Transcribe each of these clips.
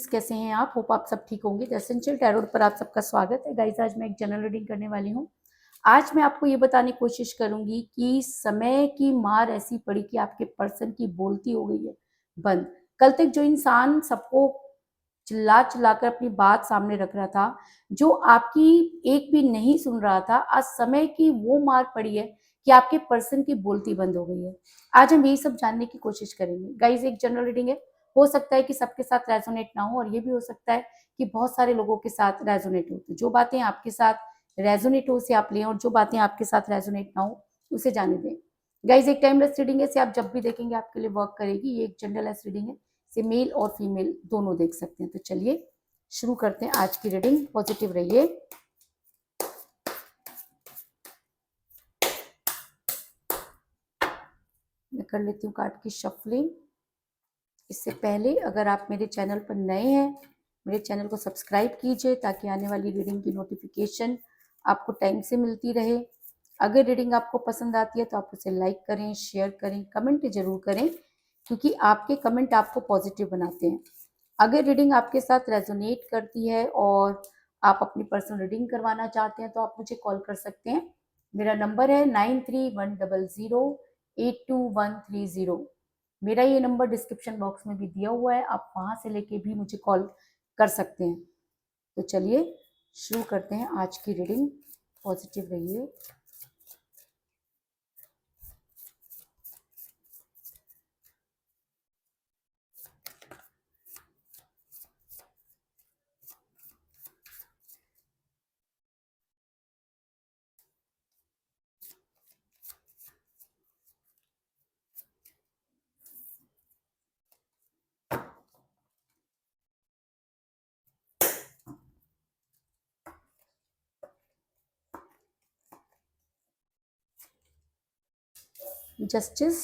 Friends, कैसे हैं आप? होप आप सब ठीक होंगे। द एसेंशियल टैरो पर आप सबका स्वागत है। गाइस, आज मैं एक जनरल रीडिंग करने वाली हूँ। आज मैं आपको ये बताने की कोशिश करूंगी कि समय की मार ऐसी पड़ी कि आपके पर्सन की बोलती हो गई है बंद। कल तक जो इंसान सबको चिल्ला चिल्ला कर अपनी बात सामने रख रहा था, जो आपकी एक भी नहीं सुन रहा था, आज समय की वो मार पड़ी है कि आपके पर्सन की बोलती बंद हो गई है। आज हम यही सब जानने की कोशिश करेंगे। गाइस, एक जनरल रीडिंग है। हो सकता है कि सबके साथ रेजोनेट ना हो, और ये भी हो सकता है कि बहुत सारे लोगों के साथ रेजोनेट हो। तो जो बातें आपके साथ रेजोनेट हो उसे आप लें, और जो बातें आपके साथ रेजोनेट ना हो उसे जाने दें। गाइस, एक टाइमलेस रीडिंग है, इसे आप जब भी देखेंगे आपके लिए वर्क करेगी। ये एक जनरलेस रीडिंग है, इसे मेल और फीमेल दोनों देख सकते हैं। तो चलिए शुरू करते हैं आज की रीडिंग। पॉजिटिव रहिए। मैं कर लेती हूँ कार्ड की शफलिंग। इससे पहले अगर आप मेरे चैनल पर नए हैं, मेरे चैनल को सब्सक्राइब कीजिए ताकि आने वाली रीडिंग की नोटिफिकेशन आपको टाइम से मिलती रहे। अगर रीडिंग आपको पसंद आती है तो आप उसे लाइक करें, शेयर करें, कमेंट जरूर करें, क्योंकि आपके कमेंट आपको पॉजिटिव बनाते हैं। अगर रीडिंग आपके साथ रेजोनेट करती है और आप अपनी पर्सनल रीडिंग करवाना चाहते हैं तो आप मुझे कॉल कर सकते हैं। मेरा नंबर है 9310082130। मेरा ये नंबर डिस्क्रिप्शन बॉक्स में भी दिया हुआ है, आप वहां से लेके भी मुझे कॉल कर सकते हैं। तो चलिए शुरू करते हैं आज की रीडिंग। पॉजिटिव रहिए। जस्टिस,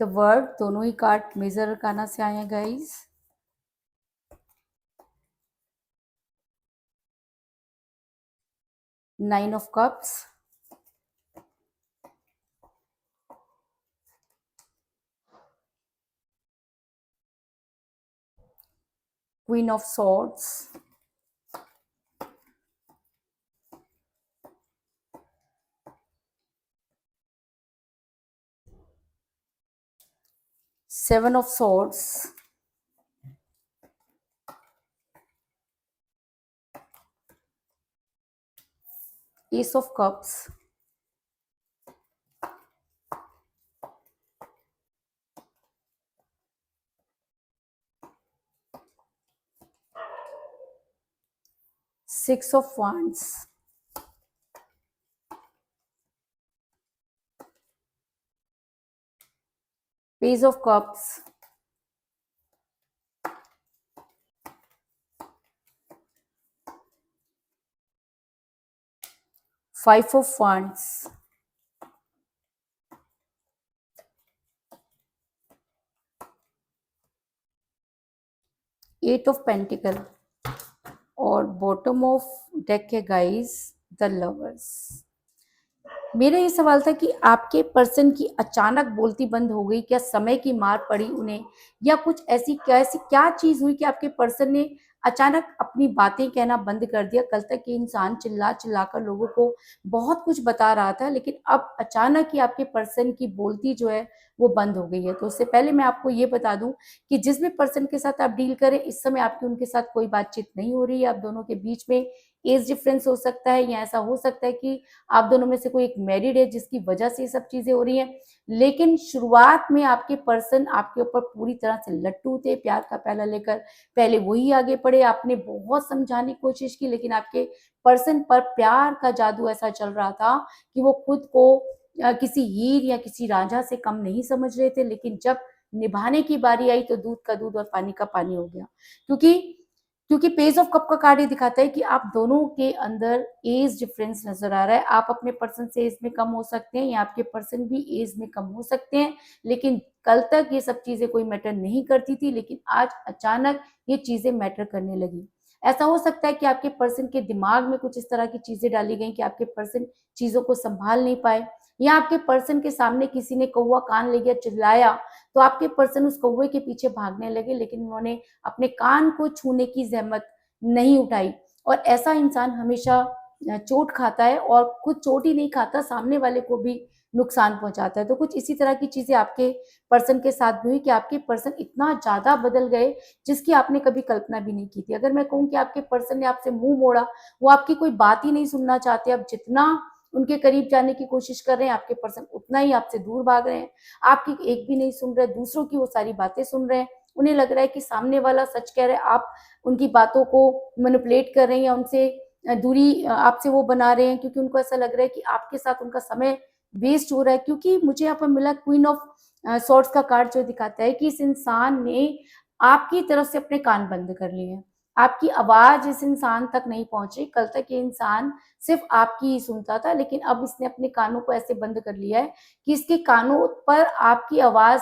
द वर्ड, दोनों ही कार्ड मेजर अरकाना से आए हैं guys. Nine of cups, queen of swords, seven of swords, ace of cups, six of wands, page of cups, five of wands, eight of pentacle, और bottom of deck है guys the lovers. मेरा ये सवाल था कि आपके person की अचानक बोलती बंद हो गई, क्या समय की मार पड़ी उन्हें, या कुछ ऐसी क्या चीज हुई कि आपके पर्सन ने अचानक अपनी बातें कहना बंद कर दिया। कल तक ये इंसान चिल्ला चिल्ला कर लोगों को बहुत कुछ बता रहा था, लेकिन अब अचानक ही आपके पर्सन की बोलती जो है वो बंद हो गई है। तो उससे पहले मैं आपको ये बता दूं कि जिस भी पर्सन के साथ आप डील करें, इस समय आपकी उनके साथ कोई बातचीत नहीं हो रही है। आप दोनों के बीच में एज डिफरेंस हो सकता है, या ऐसा हो सकता है कि आप दोनों में से कोई एक मैरिड है जिसकी वजह से ये सब चीजें हो रही हैं। लेकिन शुरुआत में आपके पर्सन आपके ऊपर पूरी तरह से लट्टू थे, प्यार का प्याला लेकर पहले वही आगे पड़े। आपने बहुत समझाने की कोशिश की, लेकिन आपके पर्सन पर प्यार का जादू ऐसा चल रहा था कि वो खुद को किसी हीर या किसी रांझा से कम नहीं समझ रहे थे। लेकिन जब निभाने की बारी आई तो दूध का दूध और पानी का पानी हो गया। क्योंकि क्योंकि पेज ऑफ कप का कार्ड ये दिखाता है कि आप दोनों के अंदर एज डिफरेंस नजर आ रहा है। आप अपने पर्सन से एज में कम हो सकते हैं, या आपके पर्सन भी एज में कम हो सकते हैं। लेकिन कल तक ये सब चीजें कोई मैटर नहीं करती थी, लेकिन आज अचानक ये चीजें मैटर करने लगी। ऐसा हो सकता है कि आपके पर्सन के दिमाग में कुछ इस तरह की चीजें डाली गई कि आपके पर्सन चीजों को संभाल नहीं पाए। या आपके पर्सन के सामने किसी ने कौवा कान ले गया, चिल्लाया, तो आपके पर्सन उस कौवे के पीछे भागने लगे, लेकिन उन्होंने अपने कान को छूने की जहमत नहीं उठाई। और ऐसा इंसान हमेशा चोट खाता है, और खुद चोट ही नहीं खाता, सामने वाले को भी नुकसान पहुंचाता है। तो कुछ इसी तरह की चीजें आपके पर्सन के साथ भी हुई कि आपके पर्सन इतना ज्यादा बदल गए जिसकी आपने कभी कल्पना भी नहीं की थी। अगर मैं कहूँ कि आपके पर्सन ने आपसे मुंह मोड़ा, वो आपकी कोई बात ही नहीं सुनना चाहते, आप जितना उनके करीब जाने की कोशिश कर रहे हैं, आपके पर्सन उतना ही आपसे दूर भाग रहे हैं, आपकी एक भी नहीं सुन रहे, दूसरों की वो सारी बातें सुन रहे हैं। उन्हें लग रहा है कि सामने वाला सच कह रहा है, आप उनकी बातों को मैनिपुलेट कर रहे हैं, या उनसे दूरी आपसे वो बना रहे हैं, क्योंकि उनको ऐसा लग रहा है कि आपके साथ उनका समय वेस्ट हो रहा है। क्योंकि मुझे यहाँ पर मिला क्वीन ऑफ सॉर्ड्स का कार्ड, जो दिखाता है कि इस इंसान ने आपकी तरफ से अपने कान बंद कर लिए हैं, आपकी आवाज इस इंसान तक नहीं पहुंची। कल तक ये इंसान सिर्फ आपकी ही सुनता था, लेकिन अब इसने अपने कानों को ऐसे बंद कर लिया है कि इसके कानों पर आपकी आवाज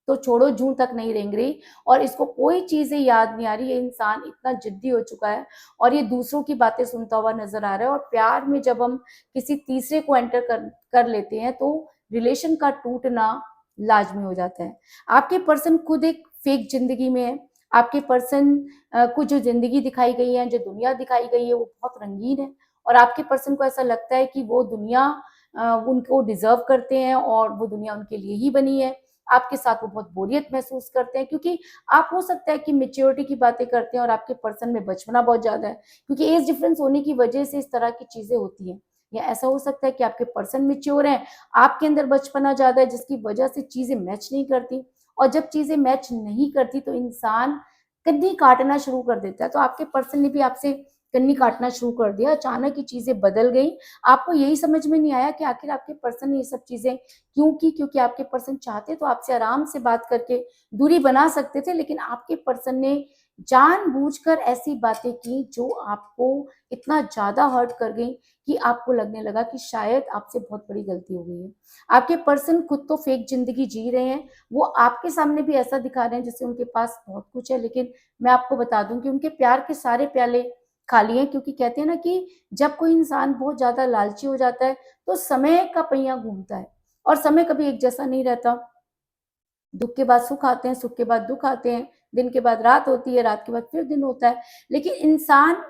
तो छोड़ो, जूं तक नहीं रेंग रही, और इसको कोई चीजें याद नहीं आ रही। ये इंसान इतना जिद्दी हो चुका है, और ये दूसरों की बातें सुनता हुआ नजर आ रहा है। और प्यार में जब हम किसी तीसरे को एंटर कर लेते हैं, तो रिलेशन का टूटना लाजमी हो जाता है। आपके पर्सन खुद एक फेक जिंदगी में है। आपके पर्सन को जो जिंदगी दिखाई गई है, जो दुनिया दिखाई गई है, वो बहुत रंगीन है, और आपके पर्सन को ऐसा लगता है कि वो दुनिया उनको डिजर्व करते हैं, और वो दुनिया उनके लिए ही बनी है। आपके साथ वो बहुत बोरियत महसूस करते हैं, क्योंकि आप हो सकता है कि मेच्योरिटी की बातें करते हैं और आपके पर्सन में बचपना बहुत ज्यादा है, क्योंकि एज डिफरेंस होने की वजह से इस तरह की चीजें होती हैं। या ऐसा हो सकता है कि आपके पर्सन मेच्योर हैं, आपके अंदर बचपना ज्यादा है, जिसकी वजह से चीजें मैच नहीं करती, और जब चीजें मैच नहीं करती तो इंसान कन्नी काटना शुरू कर देता है। तो आपके पर्सन ने भी आपसे कन्नी काटना शुरू कर दिया, अचानक ही चीजें बदल गई। आपको यही समझ में नहीं आया कि आखिर आपके पर्सन ने ये सब चीजें क्यों की, क्योंकि आपके पर्सन चाहते तो आपसे आराम से बात करके दूरी बना सकते थे, लेकिन आपके पर्सन ने जानबूझकर ऐसी बातें की जो आपको इतना ज्यादा हर्ट कर गई कि आपको लगने लगा कि शायद आपसे बहुत बड़ी गलती हो गई है। आपके पर्सन खुद तो फेक जिंदगी जी रहे हैं, वो आपके सामने भी ऐसा दिखा रहे हैं जैसे उनके पास बहुत कुछ है, लेकिन मैं आपको बता दूं कि उनके प्यार के सारे प्याले खाली हैं। क्योंकि कहते हैं ना कि जब कोई इंसान बहुत ज्यादा लालची हो जाता है, तो समय का पहिया घूमता है, और समय कभी एक जैसा नहीं रहता। दुख के बाद सुख आते हैं, सुख के बाद दुख आते हैं, दिन के बाद रात होती है, रात के बाद फिर दिन होता है। लेकिन इंसान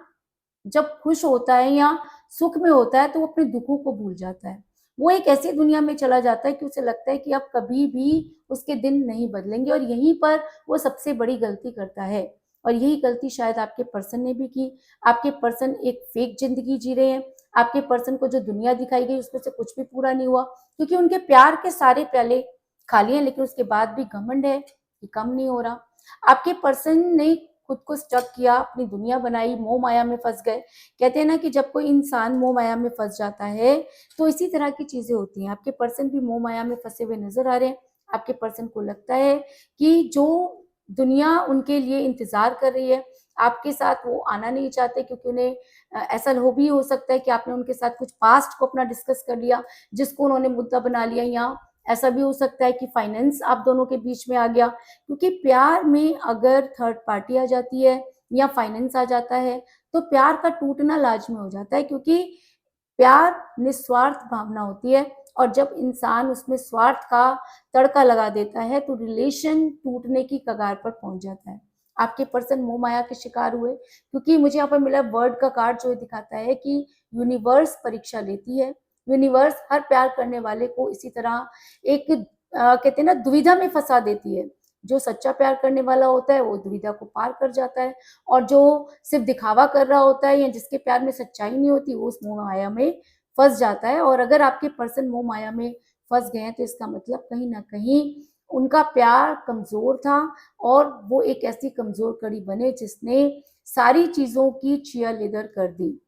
जब खुश होता है या सुख में होता है, तो वो अपने दुखों को भूल जाता है। वो एक ऐसी दुनिया में चला जाता है कि उसे लगता है कि अब कभी भी उसके दिन नहीं बदलेंगे, और यहीं पर वो सबसे बड़ी गलती करता है। और यही गलती शायद आपके पर्सन ने भी की। आपके पर्सन एक फेक जिंदगी जी रहे हैं। आपके पर्सन को जो दुनिया दिखाई गई उसमें से कुछ भी पूरा नहीं हुआ, क्योंकि उनके प्यार के सारे प्याले खाली हैं, लेकिन उसके बाद भी घमंड है कि कम नहीं हो रहा। आपके पर्सन ने खुद को स्टक किया, अपनी दुनिया बनाई, मोह माया में फंस गए। कहते हैं ना कि जब कोई इंसान मोह माया में फंस जाता है, तो इसी तरह की चीजें होती हैं। आपके पर्सन भी मोह माया में फंसे हुए नजर आ रहे हैं। आपके पर्सन को लगता है कि जो दुनिया उनके लिए इंतजार कर रही है, आपके साथ वो आना नहीं चाहते, क्योंकि उन्हें ऐसा हो भी हो सकता है कि आपने उनके साथ कुछ पास्ट को अपना डिस्कस कर लिया, जिसको उन्होंने मुद्दा बना लिया, या ऐसा भी हो सकता है कि फाइनेंस आप दोनों के बीच में आ गया। क्योंकि प्यार में अगर थर्ड पार्टी आ जाती है या फाइनेंस आ जाता है, तो प्यार का टूटना लाजमी हो जाता है, क्योंकि प्यार निस्वार्थ भावना होती है, और जब इंसान उसमें स्वार्थ का तड़का लगा देता है, तो रिलेशन टूटने की कगार पर पहुंच जाता है। आपके पर्सन मोह माया के शिकार हुए, क्योंकि मुझे यहाँ पर मिला वर्ड का कार्ड, जो दिखाता है कि यूनिवर्स परीक्षा लेती है। यूनिवर्स हर प्यार करने वाले को इसी तरह एक कहते हैं ना, दुविधा में फंसा देती है। जो सच्चा प्यार करने वाला होता है वो दुविधा को पार कर जाता है, और जो सिर्फ दिखावा कर रहा होता है या जिसके प्यार में सच्चाई नहीं होती, वो उस मोह माया में फंस जाता है। और अगर आपके पर्सन मोह माया में फंस गए हैं, तो इसका मतलब कहीं ना कहीं उनका प्यार कमजोर था, और वो एक ऐसी कमजोर कड़ी बने जिसने सारी चीजों की चीयर लेदर कर दी।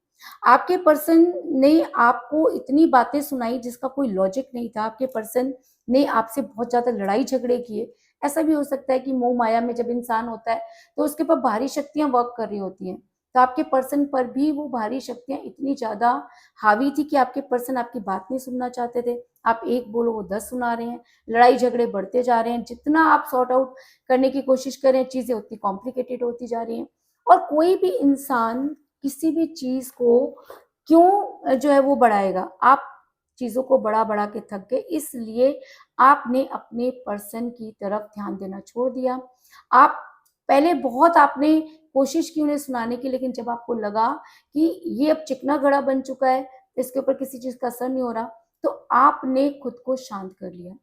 आपके पर्सन ने आपको इतनी बातें सुनाई जिसका कोई लॉजिक नहीं था। आपके पर्सन ने आपसे बहुत ज्यादा लड़ाई झगड़े किए। ऐसा भी हो सकता है कि मोह माया में जब इंसान होता है, तो उसके ऊपर भारी शक्तियां वर्क कर रही होती हैं, तो आपके पर्सन पर भी वो भारी शक्तियां इतनी ज्यादा हावी थी कि आपके पर्सन आपकी बात नहीं सुनना चाहते थे। आप एक बोलो वो 10 सुना रहे हैं, लड़ाई झगड़े बढ़ते जा रहे हैं। जितना आप सॉर्ट आउट करने की कोशिश कर रहे हैं, चीजें उतनी कॉम्प्लिकेटेड होती जा रही हैं। और कोई भी इंसान किसी भी चीज को क्यों जो है वो बढ़ाएगा? आप चीज़ों को बढ़ा के थक गए, इसलिए आपने अपने पर्सन की तरफ ध्यान देना छोड़ दिया। आप पहले बहुत आपने कोशिश की उन्हें सुनाने की, लेकिन जब आपको लगा कि ये अब चिकना घड़ा बन चुका है, इसके ऊपर किसी चीज़ का असर नहीं हो रहा, तो आपने खुद को शांत कर लिया।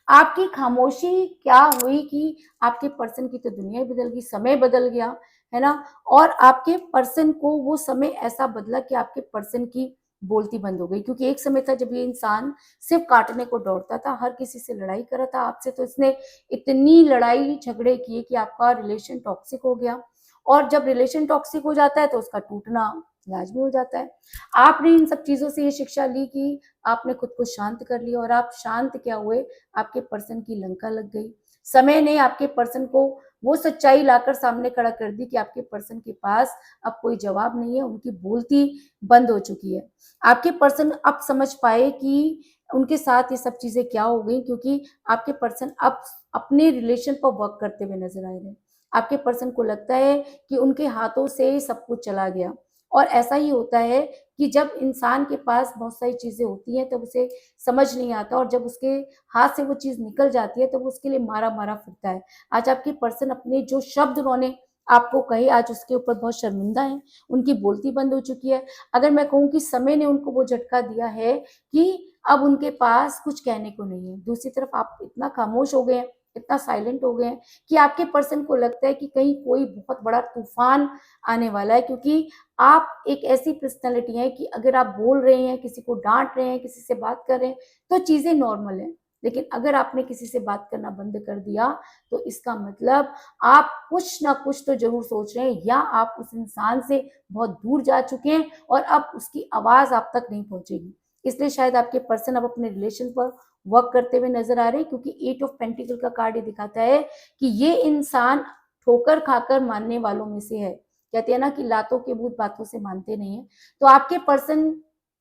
आपकी खामोशी क्या हुई कि आपके पर्सन की तो दुनिया ही बदल गई, समय बदल गया, है ना? और आपके पर्सन को वो समय ऐसा बदला कि आपके पर्सन की बोलती बंद हो गई, क्योंकि एक समय था जब ये इंसान सिर्फ काटने को दौड़ता था, हर किसी से लड़ाई कर रहा था। आपसे तो इसने इतनी लड़ाई झगड़े किए कि आपका रिलेशन टॉक्सिक हो गया, और जब रिलेशन टॉक्सिक हो जाता है तो उसका टूटना लाजमी हो जाता है। आपने इन सब चीज़ों से ये शिक्षा ली कि आपने खुद को शांत कर लिया, और आप शांत क्या हुए, आपके पर्सन की लंका लग गई। समय ने आपके पर्सन को वो सच्चाई लाकर सामने खड़ा कर दी कि आपके पर्सन के पास अब कोई जवाब नहीं है, उनकी बोलती बंद हो चुकी है। आपके पर्सन अब समझ पाए कि उनके साथ ये सब चीज़ें क्या हो गई, क्योंकि आपके पर्सन अब अपने रिलेशन पर वर्क करते हुए नज़र आ रहे हैं। आपके पर्सन को लगता है कि उनके हाथों से सब कुछ चला गया, और ऐसा ही होता है कि जब इंसान के पास बहुत सारी चीज़ें होती हैं तब उसे समझ नहीं आता, और जब उसके हाथ से वो चीज़ निकल जाती है तो वो उसके लिए मारा-मारा फिरता है। आज आपके पर्सन अपने जो शब्द उन्होंने आपको कहे, आज उसके ऊपर बहुत शर्मिंदा हैं, उनकी बोलती बंद हो चुकी है। अगर मैं कहूँ कि समय ने उनको वो झटका दिया है कि अब उनके पास कुछ कहने को नहीं है। दूसरी तरफ आप इतना खामोश हो गए हैं, इतना साइलेंट हो गए हैं कि आपके पर्सन को लगता है कि कहीं कोई बहुत बड़ा तूफान आने वाला है, क्योंकि आप एक ऐसी पर्सनैलिटी हैं कि अगर आप बोल रहे हैं, किसी को डाँट रहे हैं, किसी से बात कर रहे हैं, तो चीज़ें नॉर्मल हैं। लेकिन अगर आपने किसी से बात करना बंद कर दिया, तो इसका मतलब आप कुछ ना कुछ तो ज़रूर सोच रहे हैं, या आप उस इंसान से बहुत दूर जा चुके हैं और अब उसकी आवाज़ आप तक नहीं पहुँचेगी। इसलिए शायद आपके पर्सन अब अपने रिलेशन पर वर्क करते हुए नज़र आ रहे हैं, क्योंकि 8 ऑफ पेंटिकल का कार्ड ये दिखाता है कि ये इंसान ठोकर खाकर मानने वालों में से है। कहते हैं ना कि लातों के भूत बातों से मानते नहीं हैं। तो आपके पर्सन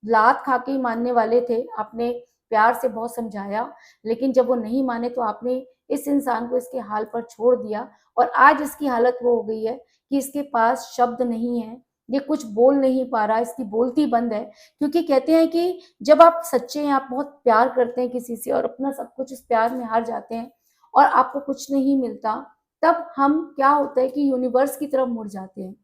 लात खा के ही मानने वाले थे। आपने प्यार से बहुत समझाया, लेकिन जब वो नहीं माने तो आपने इस इंसान को इसके हाल पर छोड़ दिया, और आज इसकी हालत वो हो गई है कि इसके पास शब्द नहीं है, ये कुछ बोल नहीं पा रहा, इसकी बोलती बंद है। क्योंकि कहते हैं कि जब आप सच्चे हैं, आप बहुत प्यार करते हैं किसी से और अपना सब कुछ उस प्यार में हार जाते हैं और आपको कुछ नहीं मिलता, तब हम क्या होता है कि यूनिवर्स की तरफ मुड़ जाते हैं।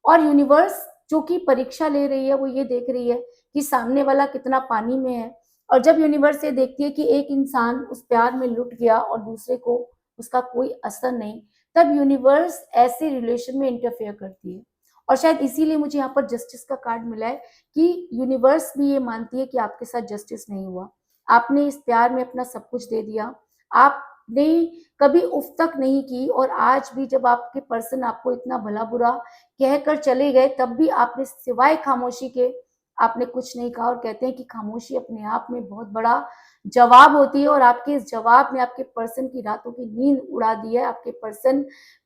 और यूनिवर्स जो कि परीक्षा ले रही है, वो ये देख रही है कि सामने वाला कितना पानी में है। और जब यूनिवर्स ये देखती है कि एक इंसान उस प्यार में लुट गया और दूसरे को उसका कोई असर नहीं, तब यूनिवर्स ऐसे रिलेशन में इंटरफेयर करती है। और शायद इसीलिए मुझे यहाँ पर जस्टिस का कार्ड मिला है कि यूनिवर्स भी ये मानती है कि आपके साथ जस्टिस नहीं हुआ। आपने इस प्यार में अपना सब कुछ दे दिया, आपने कभी उफ तक नहीं की, और आज भी जब आपके पर्सन आपको इतना भला बुरा कहकर चले गए, तब भी आपने सिवाय खामोशी के आपने कुछ नहीं कहा। और कहते हैं कि खामोशी अपने आप में बहुत बड़ा जवाब होती है, और आपके इस जवाब ने आपके पर्सन की रातों की नींद उड़ा दी है। आपके पर्सन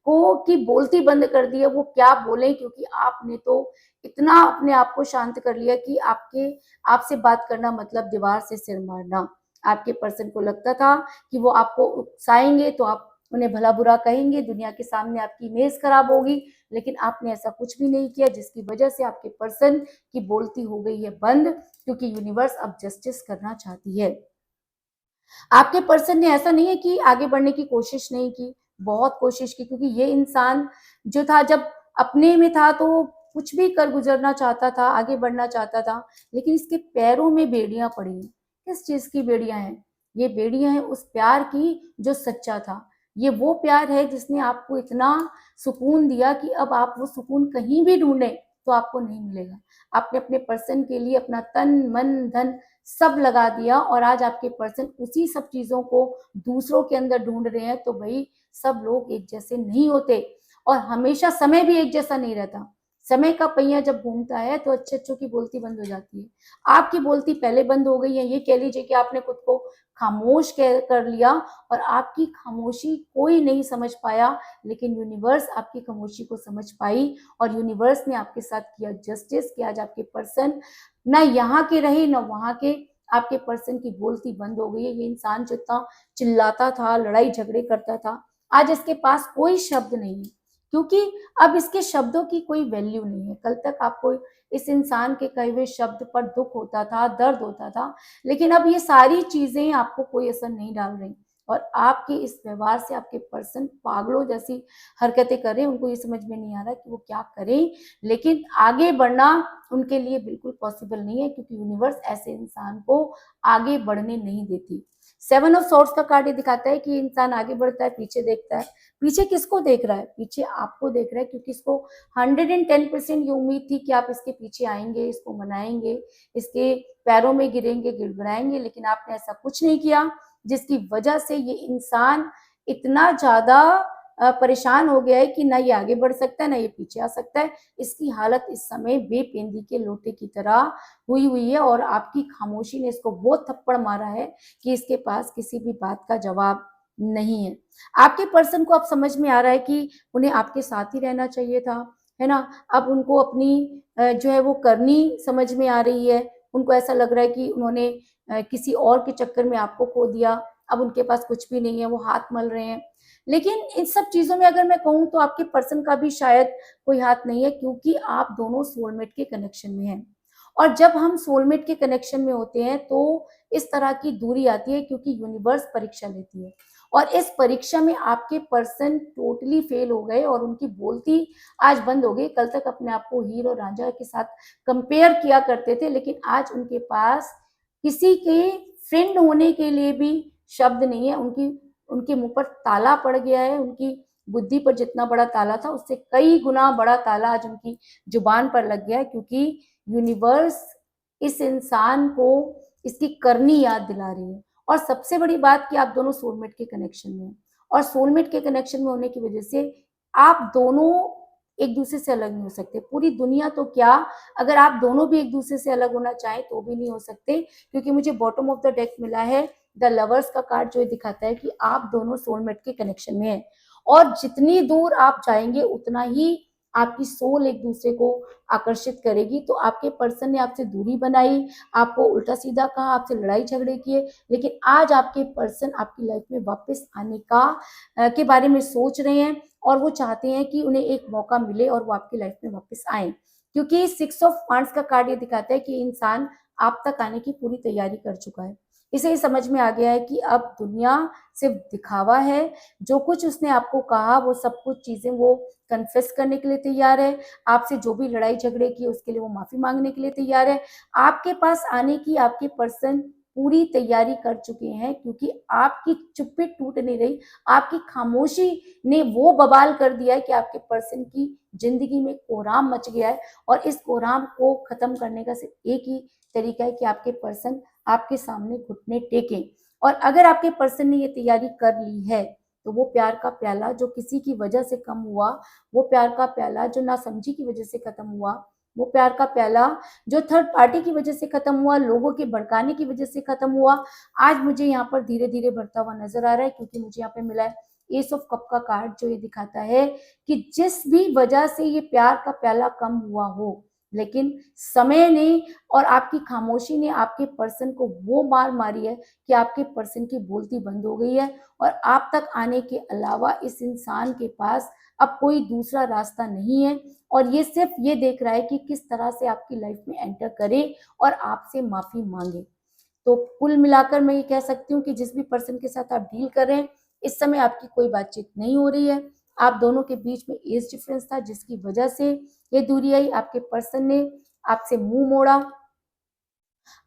को की बोलती बंद कर दी है, वो क्या बोले, क्योंकि आपने तो इतना अपने आप को शांत कर लिया कि आपसे बात करना मतलब दीवार से सिर मारना। आपके पर्सन को लगता था कि वो आपको उकसाएंगे तो आप उन्हें भला बुरा कहेंगे, दुनिया के सामने आपकी इमेज खराब होगी, लेकिन आपने ऐसा कुछ भी नहीं किया, जिसकी वजह से आपके पर्सन की बोलती हो गई है बंद, क्योंकि यूनिवर्स अब जस्टिस करना चाहती है। आपके पर्सन ने ऐसा नहीं है कि आगे बढ़ने की कोशिश नहीं की, बहुत कोशिश की, क्योंकि ये इंसान जो था जब अपने में था तो कुछ भी कर गुजरना चाहता था, आगे बढ़ना चाहता था, लेकिन इसके पैरों में बेड़ियां पड़ी हैं। किस चीज की बेड़ियां हैं? ये बेड़ियां हैं उस प्यार की जो सच्चा था। ये वो प्यार है जिसने आपको इतना सुकून दिया कि अब आप वो सुकून कहीं भी ढूंढें तो आपको नहीं मिलेगा। आपने अपने पर्सन के लिए अपना तन मन धन सब लगा दिया, और आज आपके पर्सन उसी सब चीजों को दूसरों के अंदर ढूंढ रहे हैं। तो भाई, सब लोग एक जैसे नहीं होते, और हमेशा समय भी एक जैसा नहीं रहता। समय का पहिया जब घूमता है तो अच्छे अच्छों की बोलती बंद हो जाती है। आपकी बोलती पहले बंद हो गई है। ये कह लीजिए कि आपने खुद को खामोश कर लिया, और आपकी खामोशी कोई नहीं समझ पाया, लेकिन यूनिवर्स आपकी खामोशी को समझ पाई, और यूनिवर्स ने आपके साथ किया जस्टिस कि आज आपके पर्सन ना यहाँ के रहे ना वहां के। आपके पर्सन की बोलती बंद हो गई है। ये इंसान जो इतना चिल्लाता था, लड़ाई झगड़े करता था, आज इसके पास कोई शब्द नहीं है, क्योंकि अब इसके शब्दों की कोई वैल्यू नहीं है। कल तक आपको इस इंसान के कहे हुए शब्द पर दुख होता था, दर्द होता था, लेकिन अब ये सारी चीजें आपको कोई असर नहीं डाल रही और आपके इस व्यवहार से आपके पर्सन पागलों जैसी हरकतें कर रहे हैं। उनको ये समझ में नहीं आ रहा कि वो क्या करें, लेकिन आगे बढ़ना उनके लिए बिल्कुल पॉसिबल नहीं है, क्योंकि यूनिवर्स ऐसे इंसान को आगे बढ़ने नहीं देती। 7 ऑफ सॉर्ड्स का कार्ड ये दिखाता है कि इंसान आगे बढ़ता है, पीछे देखता है। पीछे किसको देख रहा है? पीछे आपको देख रहा है, क्योंकि इसको 110% ये उम्मीद थी कि आप इसके पीछे आएंगे, इसको मनाएंगे, इसके पैरों में गिरेंगे, गिड़गिड़ाएंगे, लेकिन आपने ऐसा कुछ नहीं किया, जिसकी वजह से ये इंसान इतना ज्यादा परेशान हो गया है कि ना ये आगे बढ़ सकता है, ना ये पीछे आ सकता है। इसकी हालत इस समय बेपेंदी के लोटे की तरह हुई है और आपकी खामोशी ने इसको वो थप्पड़ मारा है कि इसके पास किसी भी बात का जवाब नहीं है। आपके पर्सन को अब समझ में आ रहा है कि उन्हें आपके साथ ही रहना चाहिए था, है ना? अब उनको अपनी जो है वो करनी समझ में आ रही है। उनको ऐसा लग रहा है कि उन्होंने किसी और के चक्कर में आपको खो दिया, अब उनके पास कुछ भी नहीं है, वो हाथ मल रहे हैं। लेकिन इन सब चीजों में अगर मैं कहूँ तो आपके पर्सन का भी शायद कोई हाथ नहीं है, क्योंकि आप दोनों सोलमेट के कनेक्शन में हैं। और जब हम सोलमेट के कनेक्शन में होते हैं तो इस तरह की दूरी आती है, क्योंकि यूनिवर्स परीक्षा लेती है और इस परीक्षा में आपके पर्सन टोटली फेल हो गए और उनकी बोलती आज बंद हो गई। कल तक अपने आप को हीर और रांझा के साथ कंपेयर किया करते थे, लेकिन आज उनके पास किसी के फ्रेंड होने के लिए भी शब्द नहीं है। उनके मुंह पर ताला पड़ गया है। उनकी बुद्धि पर जितना बड़ा ताला था उससे कई गुना बड़ा ताला आज उनकी जुबान पर लग गया है, क्योंकि यूनिवर्स इस इंसान को इसकी करनी याद दिला रही है। और सबसे बड़ी बात कि आप दोनों सोलमेट के कनेक्शन में हैं और सोलमेट के कनेक्शन में होने की वजह से आप दोनों एक दूसरे से अलग नहीं हो सकते। पूरी दुनिया तो क्या, अगर आप दोनों भी एक दूसरे से अलग होना चाहें तो भी नहीं हो सकते, क्योंकि मुझे बॉटम ऑफ द डेक मिला है द लवर्स का कार्ड, जो दिखाता है कि आप दोनों सोलमेट के कनेक्शन में हैं और जितनी दूर आप जाएंगे उतना ही आपकी सोल एक दूसरे को आकर्षित करेगी। तो आपके पर्सन ने आपसे दूरी बनाई, आपको उल्टा सीधा कहा, आपसे लड़ाई झगड़े किए, लेकिन आज आपके पर्सन आपकी लाइफ में वापस आने के बारे में सोच रहे हैं और वो चाहते हैं कि उन्हें एक मौका मिले और वो आपकी लाइफ में वापस आए, क्योंकि 6 ऑफ वांड्स का कार्ड ये दिखाता है कि इंसान आप तक आने की पूरी तैयारी कर चुका है। इसे समझ में आ गया है कि अब दुनिया सिर्फ दिखावा है। जो कुछ उसने आपको कहा वो सब कुछ चीजें वो कन्फेस करने के लिए तैयार है। आपसे जो भी लड़ाई झगड़े की उसके लिए वो माफी मांगने के लिए तैयार है। आपके पास आने की आपके पर्सन पूरी तैयारी कर चुके हैं, क्योंकि आपकी चुप्पी टूट नहीं रही। आपकी खामोशी ने वो बवाल कर दिया है कि आपके पर्सन की जिंदगी में कोहराम मच गया है और इस कोहराम को खत्म करने का सिर्फ एक ही तरीका है कि आपके पर्सन आपके सामने घुटने टेकें। और अगर आपके पर्सन ने ये तैयारी कर ली है तो वो प्यार का प्याला जो किसी की वजह से कम हुआ, वो प्यार का प्याला जो नासमझी की वजह से खत्म हुआ, वो प्यार का प्याला जो थर्ड पार्टी की वजह से खत्म हुआ, लोगों के भड़काने की वजह से खत्म हुआ, आज मुझे यहाँ पर धीरे धीरे बढ़ता हुआ नजर आ रहा है, क्योंकि मुझे यहाँ पे मिला है एस ऑफ कप का कार्ड, जो ये दिखाता है कि जिस भी वजह से ये प्यार का प्याला कम हुआ हो, लेकिन समय ने और आपकी खामोशी ने आपके पर्सन को वो मार मारी है कि आपके पर्सन की बोलती बंद हो गई है और आप तक आने के अलावा इस इंसान के पास अब कोई दूसरा रास्ता नहीं है और ये सिर्फ ये देख रहा है कि किस तरह से आपकी लाइफ में एंटर करे और आपसे माफी मांगे। तो कुल मिलाकर मैं ये कह सकती हूँ कि जिस भी पर्सन के साथ आप डील कर रहे हैं इस समय आपकी कोई बातचीत नहीं हो रही है। आप दोनों के बीच में एज डिफरेंस था, जिसकी वजह से ये दूरी आई। आपके पर्सन ने आपसे मुंह मोड़ा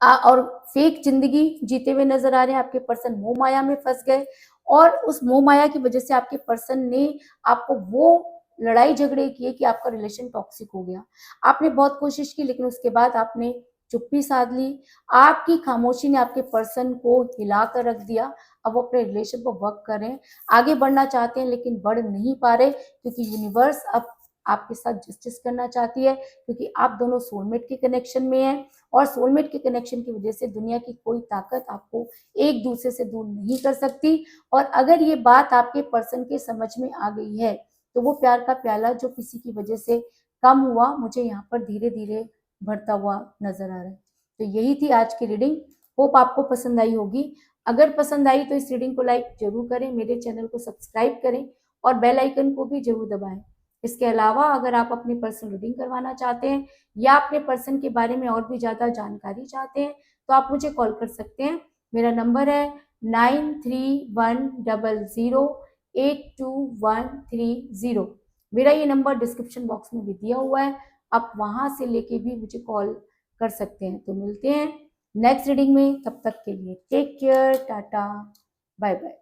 और फेक जिंदगी जीते हुए नजर आ रहे हैं। आपके पर्सन मोह माया में फंस गए और उस मोह माया की वजह से आपके पर्सन ने आपको वो लड़ाई झगड़े किए कि आपका रिलेशन टॉक्सिक हो गया। आपने बहुत कोशिश की, लेकिन उसके बाद आपने चुप्पी साध ली। आपकी खामोशी ने आपके पर्सन को हिला कर रख दिया। अब वो अपने रिलेशन पर वर्क कर रहे हैं, आगे बढ़ना चाहते हैं लेकिन बढ़ नहीं पा रहे, क्योंकि यूनिवर्स अब आपके साथ जस्टिस करना चाहती है, क्योंकि आप दोनों सोलमेट के कनेक्शन में हैं और सोलमेट के कनेक्शन की वजह से दुनिया की कोई ताकत आपको एक दूसरे से दूर नहीं कर सकती। और अगर ये बात आपके पर्सन के समझ में आ गई है तो वो प्यार का प्याला जो किसी की वजह से कम हुआ, मुझे यहाँ पर धीरे धीरे बढ़ता हुआ नजर आ रहा है। तो यही थी आज की रीडिंग। होप आपको पसंद आई होगी। अगर पसंद आई तो इस रीडिंग को लाइक जरूर करें, मेरे चैनल को सब्सक्राइब करें और बेल आइकन को भी जरूर दबाएं। इसके अलावा अगर आप अपनी पर्सनल रीडिंग करवाना चाहते हैं या अपने पर्सन के बारे में और भी ज़्यादा जानकारी चाहते हैं तो आप मुझे कॉल कर सकते हैं। मेरा नंबर है 9310082130। मेरा ये नंबर डिस्क्रिप्शन बॉक्स में भी दिया हुआ है, आप वहां से लेके भी मुझे कॉल कर सकते हैं। तो मिलते हैं नेक्स्ट रीडिंग में, तब तक के लिए take care, tata, bye bye.